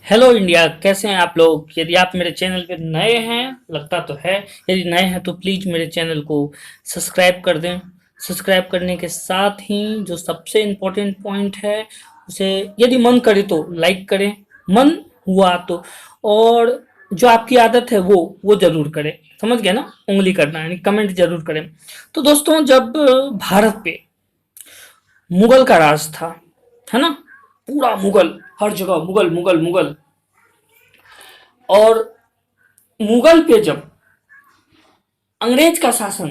Hello India, कैसे हैं आप लोग। यदि आप मेरे चैनल पे नए हैं, लगता तो है, यदि नए हैं तो प्लीज़ मेरे चैनल को सब्सक्राइब कर दें। सब्सक्राइब करने के साथ ही जो सबसे इम्पोर्टेंट पॉइंट है उसे यदि मन करे तो लाइक करें, मन हुआ तो। और जो आपकी आदत है वो ज़रूर करें। समझ गए ना, उंगली करना यानी कमेंट ज़रूर करें। तो दोस्तों, जब भारत पे मुगल का राज था, है ना, पूरा मुगल, हर जगह मुगल मुगल मुगल। और मुगल पे जब अंग्रेज का शासन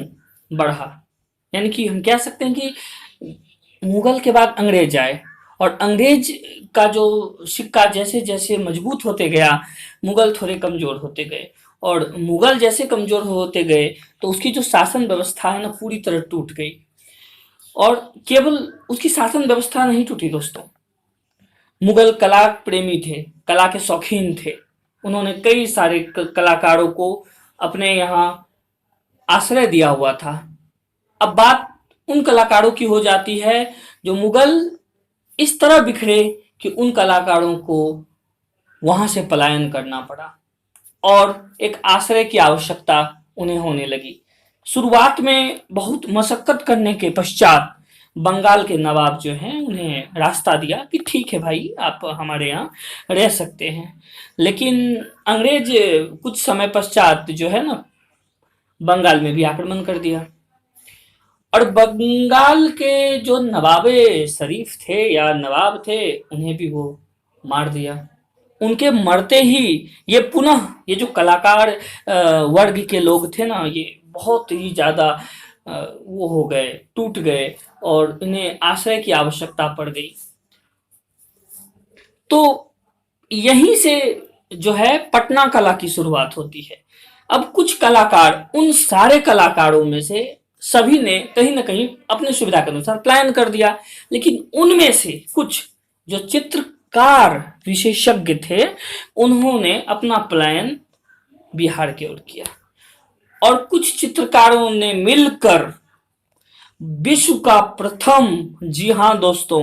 बढ़ा, यानी कि हम कह सकते हैं कि मुगल के बाद अंग्रेज आए, और अंग्रेज का जो सिक्का जैसे जैसे मजबूत होते गया, मुगल थोड़े कमजोर होते गए। और मुगल जैसे कमजोर होते गए तो उसकी जो शासन व्यवस्था है ना, पूरी तरह टूट गई। और केवल उसकी शासन व्यवस्था नहीं टूटी दोस्तों, मुगल कला प्रेमी थे, कला के शौकीन थे। उन्होंने कई सारे कलाकारों को अपने यहाँ आश्रय दिया हुआ था। अब बात उन कलाकारों की हो जाती है जो मुगल इस तरह बिखरे कि उन कलाकारों को वहां से पलायन करना पड़ा और एक आश्रय की आवश्यकता उन्हें होने लगी। शुरुआत में बहुत मशक्कत करने के पश्चात बंगाल के नवाब जो हैं उन्हें रास्ता दिया कि ठीक है भाई, आप हमारे यहाँ रह सकते हैं। लेकिन अंग्रेज कुछ समय पश्चात जो है ना, बंगाल में भी आक्रमण कर दिया। और बंगाल के जो नवाबे शरीफ थे या नवाब थे, उन्हें भी वो मार दिया। उनके मरते ही ये पुनः ये जो कलाकार वर्ग के लोग थे ना, ये बहुत ही ज्यादा वो हो गए, टूट गए, और इन्हें आश्रय की आवश्यकता पड़ गई। तो यहीं से जो है पटना कला की शुरुआत होती है। अब कुछ कलाकार, उन सारे कलाकारों में से सभी ने कहीं ना कहीं अपनी सुविधा के अनुसार प्लान कर दिया, लेकिन उनमें से कुछ जो चित्रकार विशेषज्ञ थे, उन्होंने अपना प्लान बिहार की ओर किया। और कुछ चित्रकारों ने मिलकर विश्व का प्रथम, जी हाँ दोस्तों,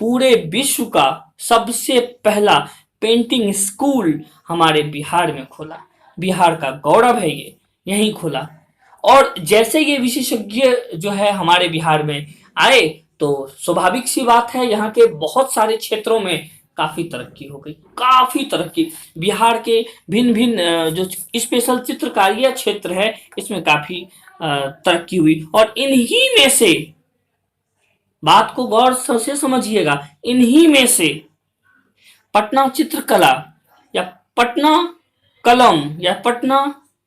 पूरे विश्व का सबसे पहला पेंटिंग स्कूल हमारे बिहार में खोला। बिहार का गौरव है ये, यहीं खोला। और जैसे ये विशेषज्ञ जो है हमारे बिहार में आए, तो स्वाभाविक सी बात है, यहाँ के बहुत सारे क्षेत्रों में काफी तरक्की हो गई, काफी तरक्की। बिहार के भिन्न भिन्न जो स्पेशल चित्रकारिया क्षेत्र है, इसमें काफी तरक्की हुई। और इन्हीं में से, बात को गौर से समझिएगा, इन्हीं में से पटना चित्रकला या पटना कलम या पटना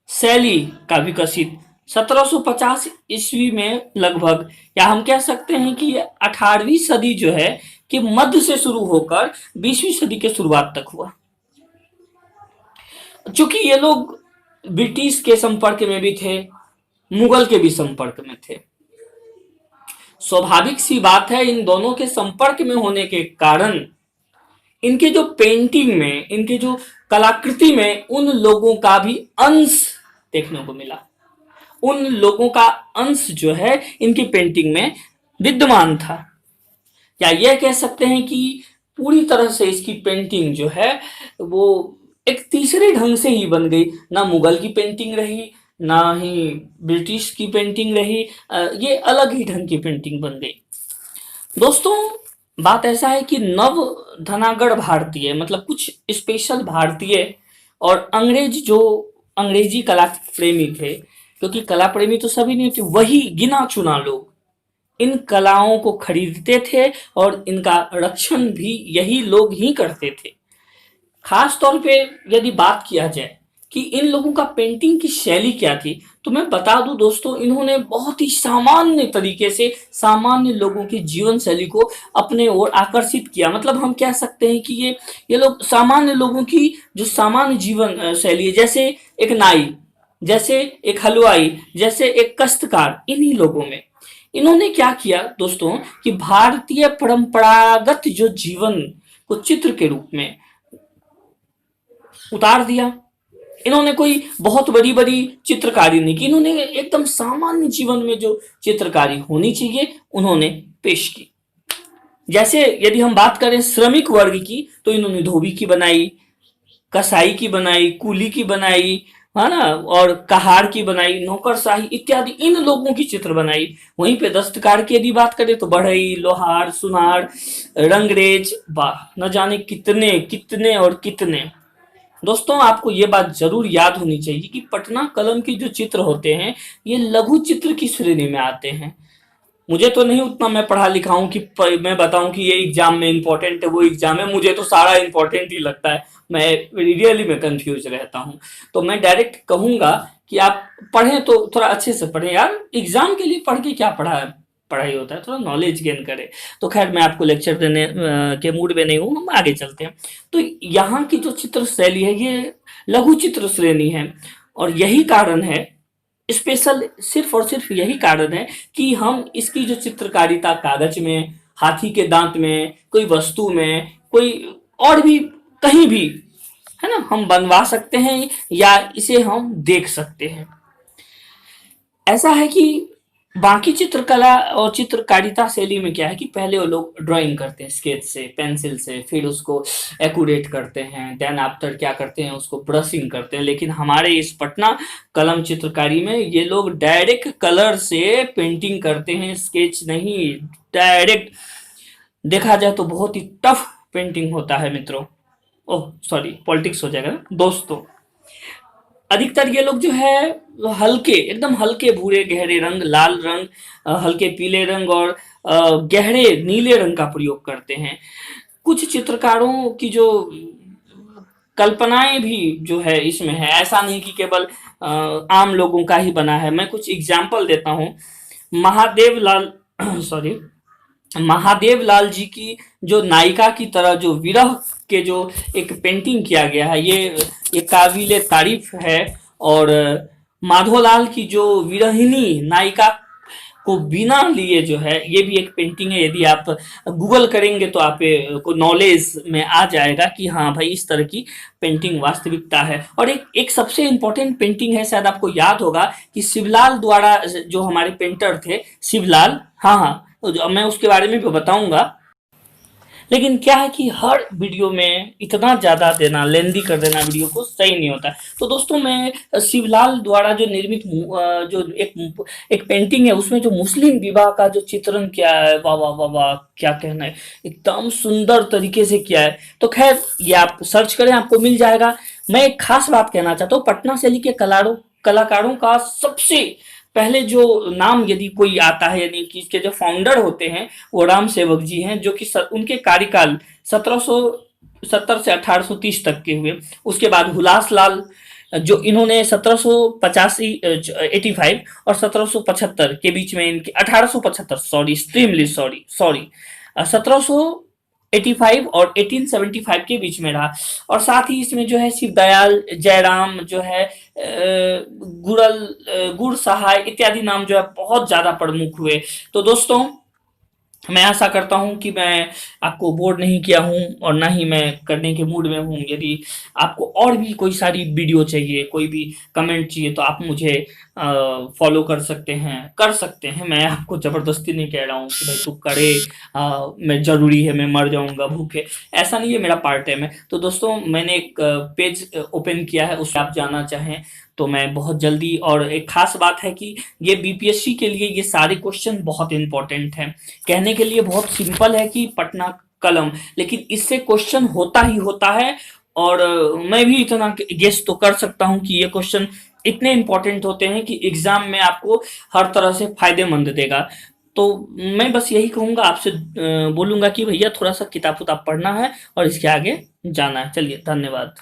शैली का विकसित 1750 ईस्वी में लगभग, या हम कह सकते हैं कि 18वीं सदी जो है कि मध्य से शुरू होकर 20वीं सदी के शुरुआत तक हुआ। चूंकि ये लोग ब्रिटिश के संपर्क में भी थे, मुगल के भी संपर्क में थे, स्वाभाविक सी बात है, इन दोनों के संपर्क में होने के कारण इनके जो पेंटिंग में, इनके जो कलाकृति में उन लोगों का भी अंश देखने को मिला। उन लोगों का अंश जो है इनकी पेंटिंग में विद्यमान था। या यह कह सकते हैं कि पूरी तरह से इसकी पेंटिंग जो है वो एक तीसरे ढंग से ही बन गई। ना मुगल की पेंटिंग रही, ना ही ब्रिटिश की पेंटिंग रही, ये अलग ही ढंग की पेंटिंग बन गई। दोस्तों, बात ऐसा है कि नव धनागढ़ भारतीय, मतलब कुछ स्पेशल भारतीय और अंग्रेज जो अंग्रेजी कला प्रेमी थे, क्योंकि कला प्रेमी तो सभी नहीं थे, वही गिना चुना लोग इन कलाओं को खरीदते थे और इनका रक्षण भी यही लोग ही करते थे। खास तौर पे यदि बात किया जाए कि इन लोगों का पेंटिंग की शैली क्या थी, तो मैं बता दूं दोस्तों, इन्होंने बहुत ही सामान्य तरीके से सामान्य लोगों की जीवन शैली को अपने ओर आकर्षित किया। मतलब हम कह सकते हैं कि ये लोग सामान्य लोगों की जो सामान्य जीवन शैली है, जैसे एक नाई, जैसे एक हलवाई, जैसे एक कष्टकार, इन्हीं लोगों में इन्होंने क्या किया दोस्तों कि भारतीय परंपरागत जो जीवन को चित्र के रूप में उतार दिया। इन्होंने कोई बहुत बड़ी बड़ी चित्रकारी नहीं की, इन्होंने एकदम सामान्य जीवन में जो चित्रकारी होनी चाहिए उन्होंने पेश की। जैसे यदि हम बात करें श्रमिक वर्ग की, तो इन्होंने धोबी की बनाई, कसाई की बनाई, कुली की बनाई, है ना, और कहार की बनाई, नौकरशाही इत्यादि इन लोगों की चित्र बनाई। वहीं पे दस्तकार की यदि बात करें तो बढ़ई, लोहार, सुनार, रंगरेज, वाह न जाने कितने कितने और कितने। दोस्तों आपको ये बात जरूर याद होनी चाहिए कि पटना कलम के जो चित्र होते हैं ये लघु चित्र की श्रेणी में आते हैं। मुझे तो नहीं उतना मैं पढ़ा लिखा हूं कि मैं बताऊं कि ये एग्जाम में इंपॉर्टेंट है वो एग्जाम है, मुझे तो सारा इंपॉर्टेंट ही लगता है। मैं रियली में कंफ्यूज रहता हूं। तो मैं डायरेक्ट कहूंगा कि आप पढ़ें तो थोड़ा अच्छे से पढ़ें यार, एग्जाम के लिए पढ़ के क्या पढ़ाई होता है, थोड़ा नॉलेज गेन करें। तो खैर मैं आपको लेक्चर देने के मूड में नहीं हूँ, हम आगे चलते हैं। तो यहाँ की जो चित्र शैली है ये लघु चित्र श्रेणी है, और यही कारण है, स्पेशल सिर्फ और सिर्फ यही कारण है कि हम इसकी जो चित्रकारिता कागज में, हाथी के दांत में, कोई वस्तु में, कोई और भी कहीं भी, है ना, हम बनवा सकते हैं या इसे हम देख सकते हैं। ऐसा है कि बाकी चित्रकला और चित्रकारिता शैली में क्या है कि पहले वो लोग ड्राइंग करते हैं स्केच से, पेंसिल से, फिर उसको एक्यूरेट करते हैं, देन आफ्टर क्या करते हैं उसको ब्रशिंग करते हैं। लेकिन हमारे इस पटना कलम चित्रकारी में ये लोग डायरेक्ट कलर से पेंटिंग करते हैं, स्केच नहीं, डायरेक्ट। देखा जाए तो बहुत ही टफ पेंटिंग होता है मित्रों। ओह सॉरी, पॉलिटिक्स हो जाएगा ना दोस्तों। अधिकतर ये लोग जो है हल्के, एकदम हल्के भूरे गहरे रंग, लाल रंग, हल्के पीले रंग और गहरे नीले रंग का प्रयोग करते हैं। कुछ चित्रकारों की जो कल्पनाएं भी जो है इसमें है, ऐसा नहीं कि केवल आम लोगों का ही बना है। मैं कुछ एग्जाम्पल देता हूँ। महादेव लाल सॉरी, महादेव लाल जी की जो नायिका की तरह जो विरह के जो एक पेंटिंग किया गया है, ये काबिले तारीफ है। और माधोलाल की जो विरहिणी नायिका को बिना लिए जो है, ये भी एक पेंटिंग है। यदि आप गूगल करेंगे तो आप को नॉलेज में आ जाएगा कि हाँ भाई इस तरह की पेंटिंग वास्तविकता है। और एक एक सबसे इम्पोर्टेंट पेंटिंग है, शायद आपको याद होगा कि शिवलाल द्वारा, जो हमारे पेंटर थे शिवलाल, हाँ हाँ, तो मैं उसके बारे में भी बताऊंगा। लेकिन क्या है कि हर वीडियो में इतना ज़्यादा देना, लेंदी कर देना वीडियो को सही नहीं होता। तो दोस्तों मैं शिवलाल द्वारा जो निर्मित जो एक एक पेंटिंग है उसमें जो मुस्लिम विवाह का जो चित्रण किया है, वाह वाह वाह वाह, क्या कहना है, एकदम सुंदर तरीके से किया है। तो खैर ये आप सर्च करें आपको मिल जाएगा। मैं एक खास बात कहना चाहता हूँ, पटना शैली के कलाकारों का सबसे पहले जो नाम यदि कोई आता है, यानी कि इसके जो फाउंडर होते हैं वो राम सेवक जी हैं, जो कि उनके कार्यकाल 1770 से 1830 तक के हुए। उसके बाद हुलास लाल, जो इन्होंने 1785 85 और 1775 के बीच में, इनके 1875, सॉरी एक्सट्रीमली सॉरी सॉरी, 1785 और 1875 के बीच में रहा। और साथ ही इसमें जो है शिवदयाल, जयराम जो है, गुड़ सहाय इत्यादि नाम जो है बहुत ज्यादा प्रमुख हुए। तो दोस्तों मैं आशा करता हूं कि मैं आपको बोर नहीं किया हूं, और ना ही मैं करने के मूड में हूं। यदि आपको और भी कोई सारी वीडियो चाहिए, कोई भी कमेंट चाहिए, तो आप मुझे फॉलो कर सकते हैं। मैं आपको जबरदस्ती नहीं कह रहा हूँ कि भाई तू करे, मैं जरूरी है, मैं मर जाऊंगा भूखे, ऐसा नहीं है, मेरा पार्ट टाइम है। तो दोस्तों मैंने एक पेज ओपन किया है, उससे आप जाना चाहें तो मैं बहुत जल्दी। और एक खास बात है कि ये बीपीएससी के लिए ये सारे क्वेश्चन बहुत इंपॉर्टेंट हैं। कहने के लिए बहुत सिंपल है कि पटना कलम, लेकिन इससे क्वेश्चन होता ही होता है। और मैं भी इतना गेस तो कर सकता हूं कि ये क्वेश्चन इतने इंपॉर्टेंट होते हैं कि एग्जाम में आपको हर तरह से फायदेमंद देगा। तो मैं बस यही कहूंगा आपसे, बोलूंगा कि भैया थोड़ा सा किताब उताब पढ़ना है और इसके आगे जाना है। चलिए धन्यवाद।